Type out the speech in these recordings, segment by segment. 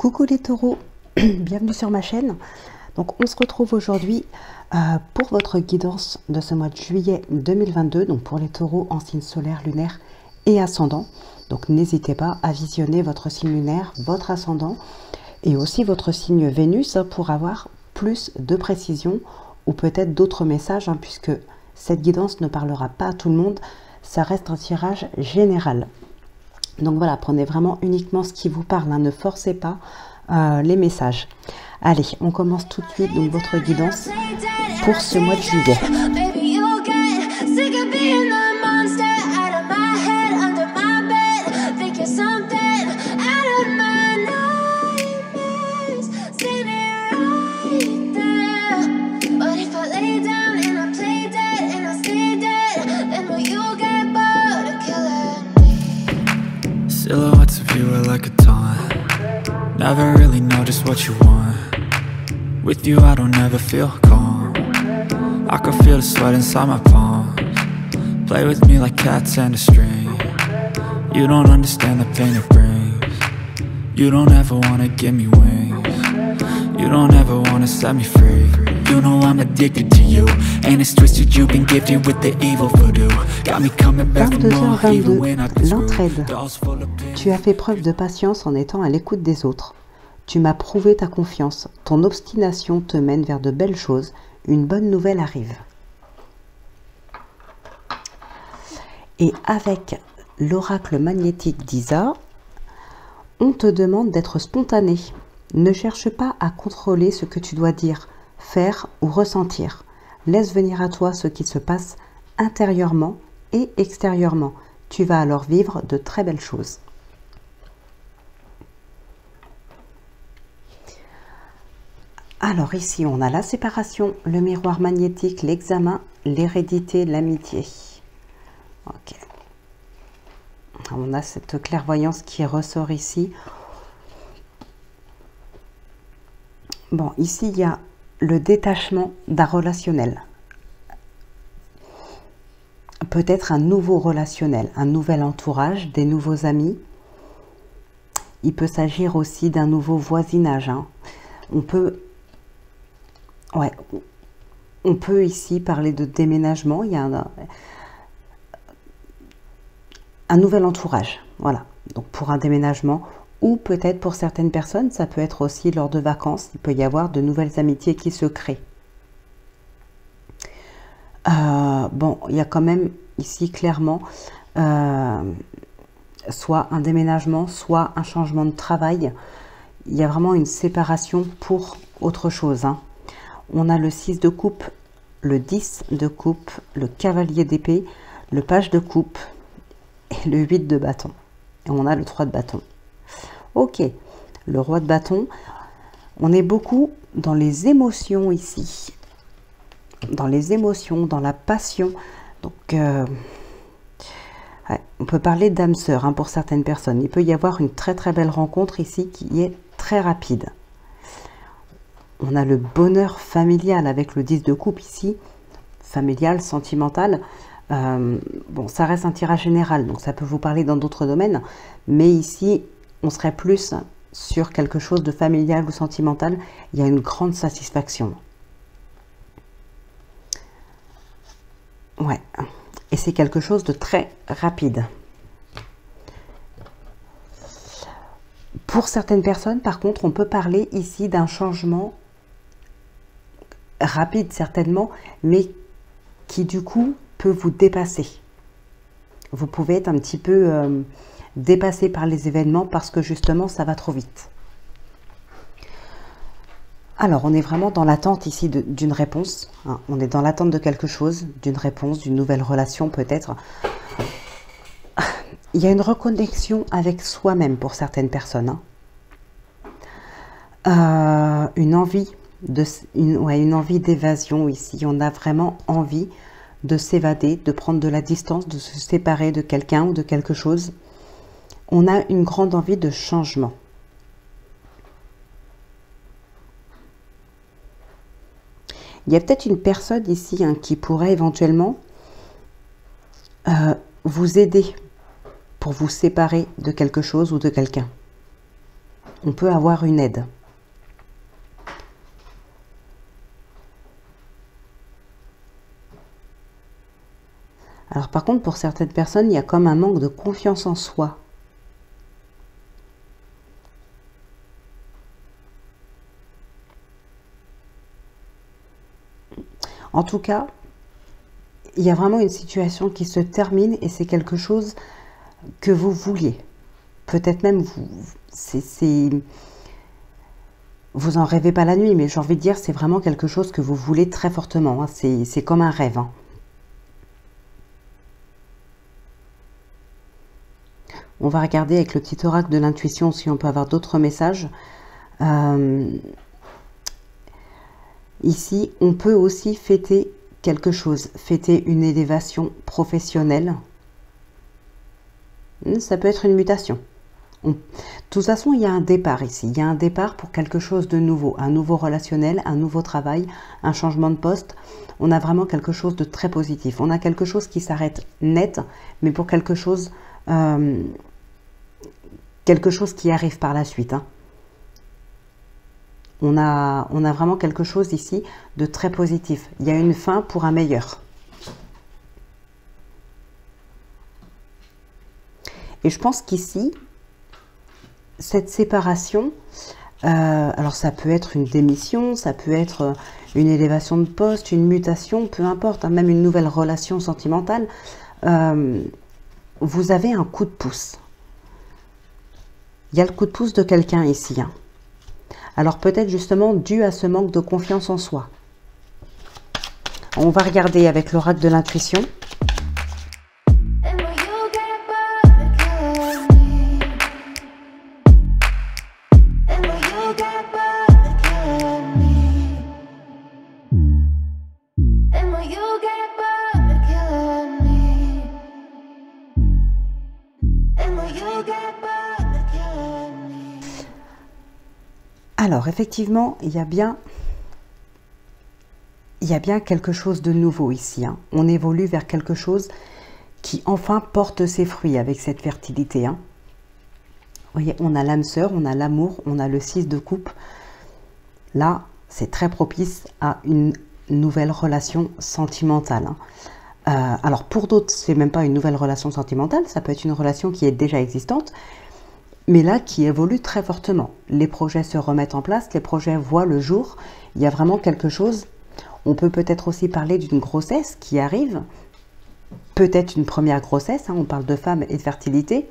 Coucou les taureaux, bienvenue sur ma chaîne. Donc on se retrouve aujourd'hui pour votre guidance de ce mois de juillet 2022, donc pour les taureaux en signe solaire, lunaire et ascendant. Donc n'hésitez pas à visionner votre signe lunaire, votre ascendant et aussi votre signe Vénus pour avoir plus de précision ou peut-être d'autres messages, puisque cette guidance ne parlera pas à tout le monde, ça reste un tirage général. Donc voilà, prenez vraiment uniquement ce qui vous parle, ne forcez pas les messages. Allez, on commence tout de suite donc votre guidance pour ce mois de juillet. Silhouettes of you are like a taunt. Never really know just what you want. With you I don't ever feel calm. I can feel the sweat inside my palms. Play with me like cats and a string. You don't understand the pain it brings. You don't ever wanna give me wings. You don't ever wanna set me free. You know I'm addicted to you. And it's twisted, you've been gifted with the evil voodoo. Got me coming back for more even when I get L'entraide. Tu as fait preuve de patience en étant à l'écoute des autres. Tu m'as prouvé ta confiance. Ton obstination te mène vers de belles choses. Une bonne nouvelle arrive. Et avec l'oracle magnétique d'Isa, on te demande d'être spontané. Ne cherche pas à contrôler ce que tu dois dire, faire ou ressentir. Laisse venir à toi ce qui se passe intérieurement et extérieurement. Tu vas alors vivre de très belles choses. Alors ici, on a la séparation, le miroir magnétique, l'examen, l'hérédité, l'amitié. Ok. On a cette clairvoyance qui ressort ici. Bon, ici, il y a le détachement d'un relationnel. Peut-être un nouveau relationnel, un nouvel entourage, des nouveaux amis. Il peut s'agir aussi d'un nouveau voisinage. On peut ici parler de déménagement. Il y a un nouvel entourage. Voilà. Donc pour un déménagement. Ou peut-être pour certaines personnes, ça peut être aussi lors de vacances, il peut y avoir de nouvelles amitiés qui se créent. Bon, il y a quand même ici clairement soit un déménagement, soit un changement de travail. Il y a vraiment une séparation pour autre chose. On a le 6 de coupe, le 10 de coupe, le cavalier d'épée, le page de coupe et le 8 de bâton. Et on a le 3 de bâton. Ok, le roi de bâton, on est beaucoup dans les émotions ici, dans les émotions, dans la passion. Donc, ouais, on peut parler d'âme sœur pour certaines personnes. Il peut y avoir une très très belle rencontre ici qui est très rapide. On a le bonheur familial avec le 10 de coupe ici, familial, sentimental. Bon, ça reste un tirage général, donc ça peut vous parler dans d'autres domaines, mais ici, on serait plus sur quelque chose de familial ou sentimental. Il y a une grande satisfaction. Ouais. Et c'est quelque chose de très rapide. Pour certaines personnes, par contre, on peut parler ici d'un changement rapide, certainement, mais qui, du coup, peut vous dépasser. Vous pouvez être un petit peu dépassé par les événements parce que justement ça va trop vite. Alors on est vraiment dans l'attente ici d'une réponse, on est dans l'attente de quelque chose, d'une réponse, d'une nouvelle relation peut-être. Il y a une reconnexion avec soi-même pour certaines personnes. Une envie d'évasion ici, on a vraiment envie de s'évader, de prendre de la distance, de se séparer de quelqu'un ou de quelque chose. On a une grande envie de changement. Il y a peut-être une personne ici qui pourrait éventuellement vous aider pour vous séparer de quelque chose ou de quelqu'un. on peut avoir une aide. Alors par contre, pour certaines personnes, il y a comme un manque de confiance en soi. En tout cas, il y a vraiment une situation qui se termine et c'est quelque chose que vous vouliez. Peut-être même vous en rêvez pas la nuit, mais j'ai envie de dire c'est vraiment quelque chose que vous voulez très fortement. Hein. C'est comme un rêve. Hein. On va regarder avec le petit oracle de l'intuition si on peut avoir d'autres messages. Ici, on peut aussi fêter quelque chose, fêter une élévation professionnelle. Ça peut être une mutation. De toute façon, il y a un départ ici. Il y a un départ pour quelque chose de nouveau, un nouveau relationnel, un nouveau travail, un changement de poste. On a vraiment quelque chose de très positif. On a quelque chose qui s'arrête net, mais pour quelque chose qui arrive par la suite. Hein. On a vraiment quelque chose ici de très positif. Il y a une fin pour un meilleur. Et je pense qu'ici, cette séparation, alors ça peut être une démission, ça peut être une élévation de poste, une mutation, peu importe, hein, même une nouvelle relation sentimentale, vous avez un coup de pouce. Il y a le coup de pouce de quelqu'un ici. Hein. Alors peut-être justement dû à ce manque de confiance en soi. On va regarder avec l'oracle de l'intuition. Alors, effectivement, il y a bien quelque chose de nouveau ici. Hein. On évolue vers quelque chose qui, enfin, porte ses fruits avec cette fertilité. Hein. Vous voyez, on a l'âme sœur, on a l'amour, on a le 6 de coupe. Là, c'est très propice à une nouvelle relation sentimentale. Hein. Alors, pour d'autres, c'est même pas une nouvelle relation sentimentale. Ça peut être une relation qui est déjà existante, mais là qui évolue très fortement. Les projets se remettent en place, les projets voient le jour. Il y a vraiment quelque chose. On peut peut-être aussi parler d'une grossesse qui arrive, peut-être une première grossesse, hein, on parle de femme et de fertilité,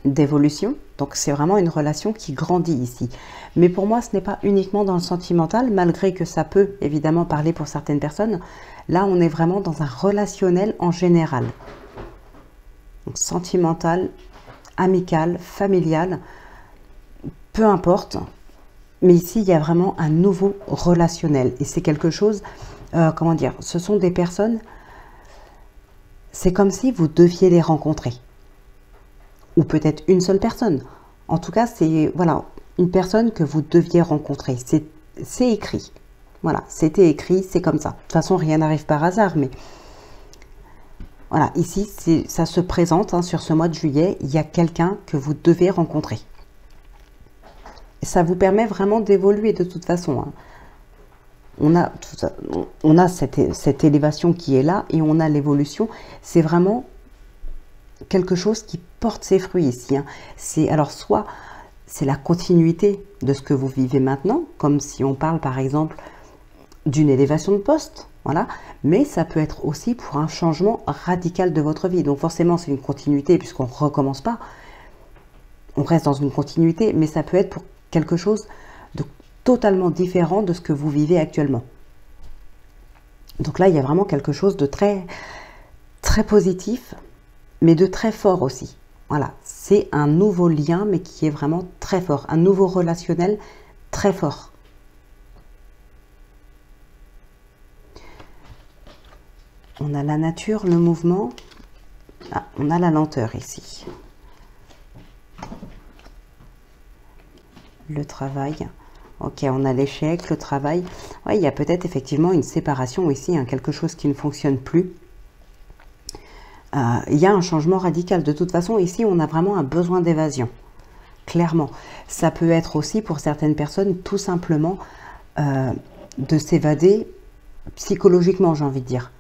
d'évolution. Donc c'est vraiment une relation qui grandit ici. Mais pour moi, ce n'est pas uniquement dans le sentimental, malgré que ça peut évidemment parler pour certaines personnes. Là, on est vraiment dans un relationnel en général. Donc sentimental, amical, familial, peu importe. Mais ici, il y a vraiment un nouveau relationnel. Et c'est quelque chose, comment dire, ce sont des personnes, c'est comme si vous deviez les rencontrer. Ou peut-être une seule personne. En tout cas, c'est voilà, une personne que vous deviez rencontrer. C'est écrit. Voilà, c'était écrit, c'est comme ça. De toute façon, rien n'arrive par hasard, mais voilà, ici, ça se présente hein, sur ce mois de juillet. Il y a quelqu'un que vous devez rencontrer. Ça vous permet vraiment d'évoluer de toute façon. Hein. On a cette élévation qui est là et on a l'évolution. C'est vraiment quelque chose qui porte ses fruits ici. Hein. Alors soit c'est la continuité de ce que vous vivez maintenant, comme si on parle par exemple d'une élévation de poste. Voilà. Mais ça peut être aussi pour un changement radical de votre vie. Donc forcément c'est une continuité puisqu'on ne recommence pas. On reste dans une continuité, mais ça peut être pour quelque chose de totalement différent de ce que vous vivez actuellement. Donc là, il y a vraiment quelque chose de très, très positif, mais de très fort aussi. Voilà, c'est un nouveau lien, mais qui est vraiment très fort. Un nouveau relationnel très fort. On a la nature, le mouvement. Ah, on a la lenteur ici. Le travail. Ok, on a l'échec, le travail. Ouais, il y a peut-être effectivement une séparation ici, hein, quelque chose qui ne fonctionne plus. Il y a un changement radical. De toute façon, ici, on a vraiment un besoin d'évasion. clairement. Ça peut être aussi pour certaines personnes tout simplement de s'évader psychologiquement, j'ai envie de dire,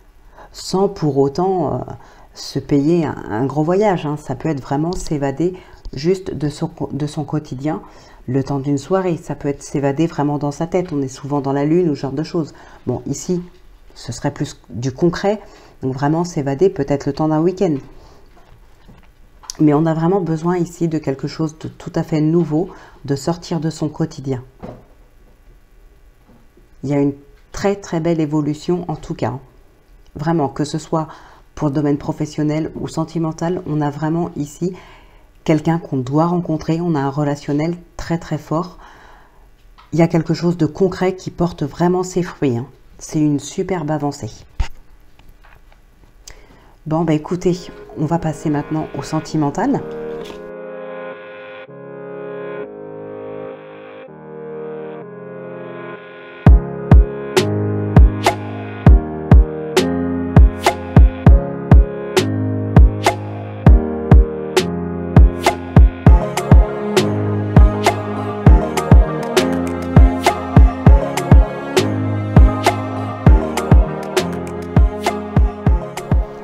sans pour autant se payer un gros voyage, hein. Ça peut être vraiment s'évader juste de son quotidien, le temps d'une soirée. Ça peut être s'évader vraiment dans sa tête. On est souvent dans la lune ou ce genre de choses. Bon, ici, ce serait plus du concret. Donc vraiment s'évader peut-être le temps d'un week-end. Mais on a vraiment besoin ici de quelque chose de tout à fait nouveau, de sortir de son quotidien. Il y a une très très belle évolution en tout cas. Vraiment, que ce soit pour le domaine professionnel ou sentimental, on a vraiment ici quelqu'un qu'on doit rencontrer. On a un relationnel très très fort. Il y a quelque chose de concret qui porte vraiment ses fruits, hein. C'est une superbe avancée. Bon, bah écoutez, on va passer maintenant au sentimental.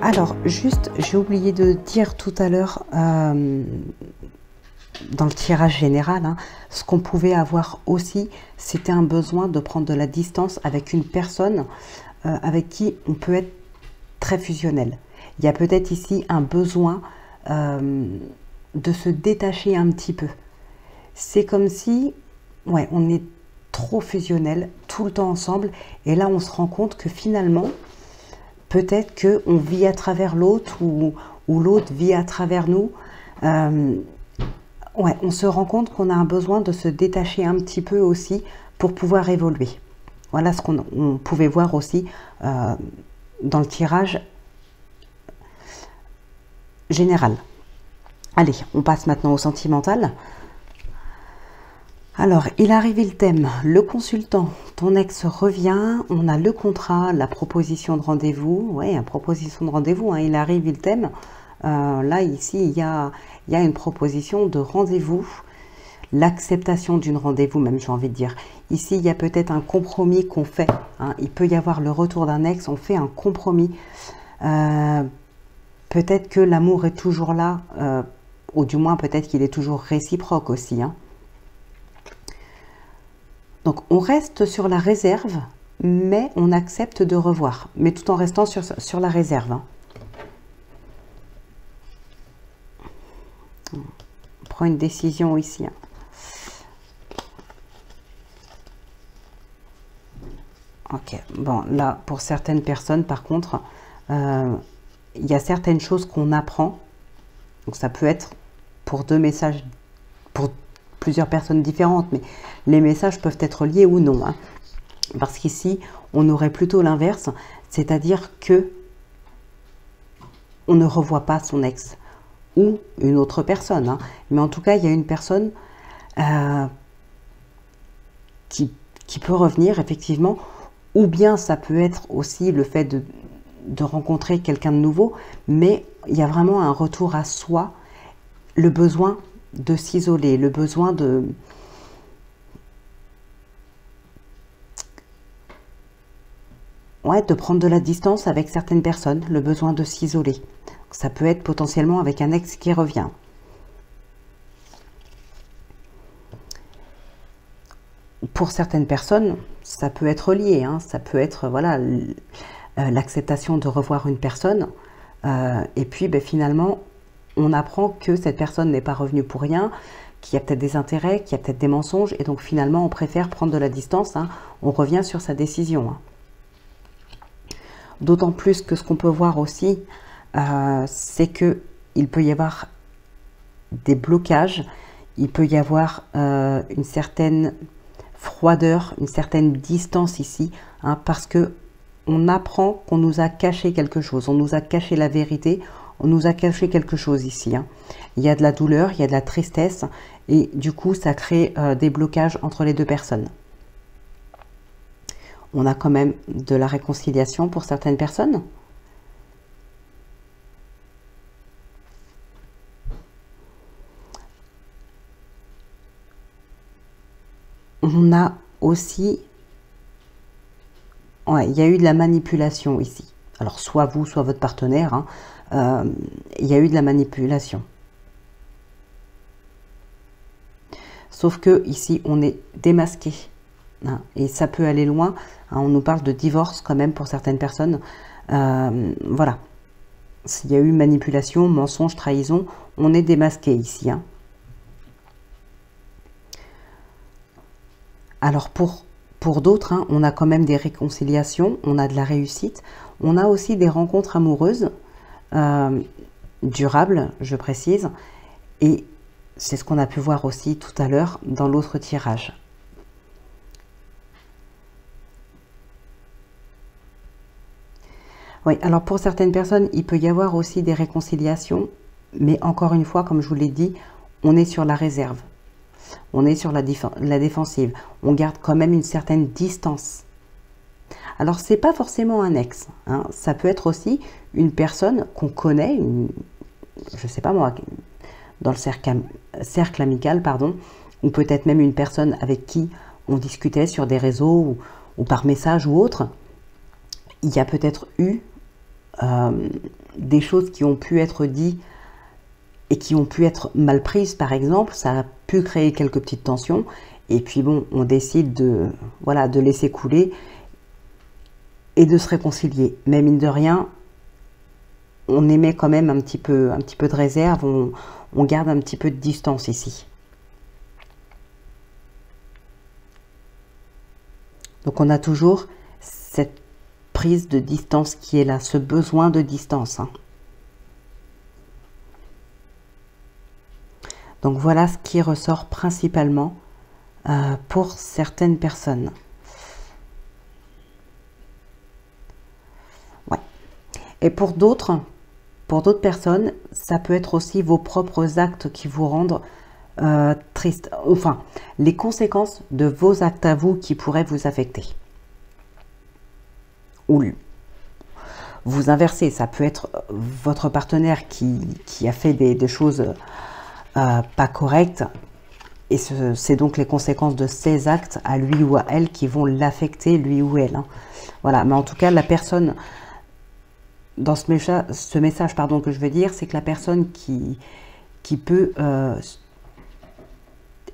Alors, juste, j'ai oublié de dire tout à l'heure, dans le tirage général, hein, ce qu'on pouvait avoir aussi, c'était un besoin de prendre de la distance avec une personne avec qui on peut être très fusionnel. Il y a peut-être ici un besoin de se détacher un petit peu. C'est comme si, ouais, on est trop fusionnel tout le temps ensemble, et là on se rend compte que finalement, peut-être qu'on vit à travers l'autre ou l'autre vit à travers nous. Ouais, on se rend compte qu'on a un besoin de se détacher un petit peu aussi pour pouvoir évoluer. Voilà ce qu'on pouvait voir aussi dans le tirage général. Allez, on passe maintenant au sentimental. Alors, il arrive le thème, le consultant, ton ex revient, on a le contrat, la proposition de rendez-vous, ouais, proposition de rendez-vous, hein, il arrive le thème. Là, ici, il y a une proposition de rendez-vous, l'acceptation d'une rendez-vous même, j'ai envie de dire. Ici, il y a peut-être un compromis qu'on fait, hein, il peut y avoir le retour d'un ex, on fait un compromis. Peut-être que l'amour est toujours là, ou du moins peut-être qu'il est toujours réciproque aussi, hein. Donc, on reste sur la réserve, mais on accepte de revoir, mais tout en restant sur la réserve, hein. On prend une décision ici, hein. Ok, bon, là, pour certaines personnes, par contre, il y a certaines choses qu'on apprend. Donc, ça peut être pour deux messages, pour plusieurs personnes différentes, mais les messages peuvent être liés ou non, hein. Parce qu'ici, on aurait plutôt l'inverse, c'est-à-dire que on ne revoit pas son ex ou une autre personne, hein. Mais en tout cas, il y a une personne qui peut revenir, effectivement, ou bien ça peut être aussi le fait de rencontrer quelqu'un de nouveau, mais il y a vraiment un retour à soi, le besoin de s'isoler, le besoin de prendre de la distance avec certaines personnes, le besoin de s'isoler. Ça peut être potentiellement avec un ex qui revient. Pour certaines personnes, ça peut être lié, hein, ça peut être voilà l'acceptation de revoir une personne, et puis ben, finalement, on apprend que cette personne n'est pas revenue pour rien, qu'il y a peut-être des intérêts, qu'il y a peut-être des mensonges, et donc finalement on préfère prendre de la distance, hein, on revient sur sa décision, hein. D'autant plus que ce qu'on peut voir aussi, c'est qu'il peut y avoir des blocages, il peut y avoir une certaine froideur, une certaine distance ici, hein, parce que on apprend qu'on nous a caché quelque chose, on nous a caché la vérité, on nous a caché quelque chose ici, hein. Il y a de la douleur, il y a de la tristesse, et du coup ça crée des blocages entre les deux personnes. On a quand même de la réconciliation pour certaines personnes. on a aussi... Ouais, il y a eu de la manipulation ici. Alors, soit vous, soit votre partenaire, hein, il y a eu de la manipulation. Sauf que ici, on est démasqué. Hein, et ça peut aller loin. Hein, on nous parle de divorce quand même pour certaines personnes. Voilà. S'il y a eu manipulation, mensonge, trahison, on est démasqué ici. Hein. Alors, pour d'autres, hein, on a quand même des réconciliations, on a de la réussite. On a aussi des rencontres amoureuses, durables, je précise. Et c'est ce qu'on a pu voir aussi tout à l'heure dans l'autre tirage. Oui, alors pour certaines personnes, il peut y avoir aussi des réconciliations. Mais encore une fois, comme je vous l'ai dit, on est sur la réserve. On est sur la défensive. On garde quand même une certaine distance. Alors, c'est pas forcément un ex. Hein. Ça peut être aussi une personne qu'on connaît, je sais pas moi, dans le cercle amical, pardon, ou peut-être même une personne avec qui on discutait sur des réseaux ou par message ou autre. Il y a peut-être eu des choses qui ont pu être dites et qui ont pu être mal prises, par exemple. Ça a pu créer quelques petites tensions. Et puis bon, on décide de, voilà, de laisser couler et de se réconcilier. Mais mine de rien, on émet quand même un petit peu de réserve. On garde un petit peu de distance ici. Donc on a toujours cette prise de distance qui est là, ce besoin de distance. Hein. Donc voilà ce qui ressort principalement pour certaines personnes. Ouais. Et pour d'autres personnes, ça peut être aussi vos propres actes qui vous rendent triste. Enfin, les conséquences de vos actes à vous qui pourraient vous affecter. Ou vous inversez, ça peut être votre partenaire qui a fait des choses pas correctes. Et c'est donc les conséquences de ces actes à lui ou à elle qui vont l'affecter, lui ou elle. Hein. Voilà, mais en tout cas, la personne, dans ce message pardon, que je veux dire, c'est que la personne qui peut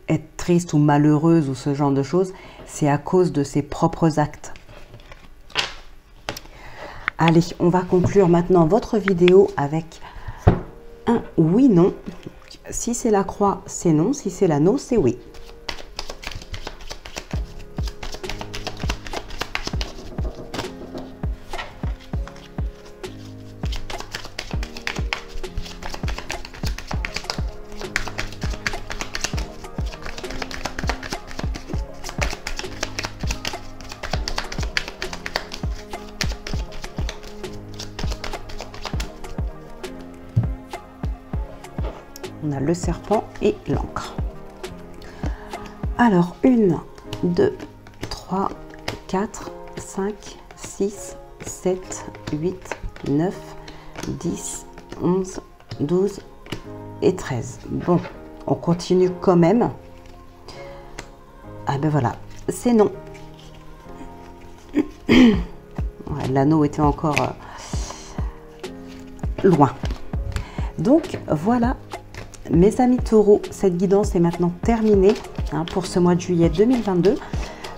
être triste ou malheureuse ou ce genre de choses, c'est à cause de ses propres actes. Allez, on va conclure maintenant votre vidéo avec un oui-non. Si c'est la croix, c'est non. Si c'est l'anneau, c'est oui. On a le serpent et l'encre. Alors, 1, 2, 3, 4, 5, 6, 7, 8, 9, 10, 11, 12 et 13. Bon, on continue quand même. Ah ben voilà, c'est non. Ouais, l'anneau était encore loin. Donc, voilà. Mes amis taureaux, cette guidance est maintenant terminée hein, pour ce mois de juillet 2022.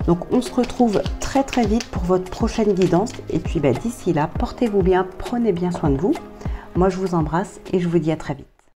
Donc on se retrouve très très vite pour votre prochaine guidance. Et puis d'ici là, portez-vous bien, prenez bien soin de vous. Moi je vous embrasse et je vous dis à très vite.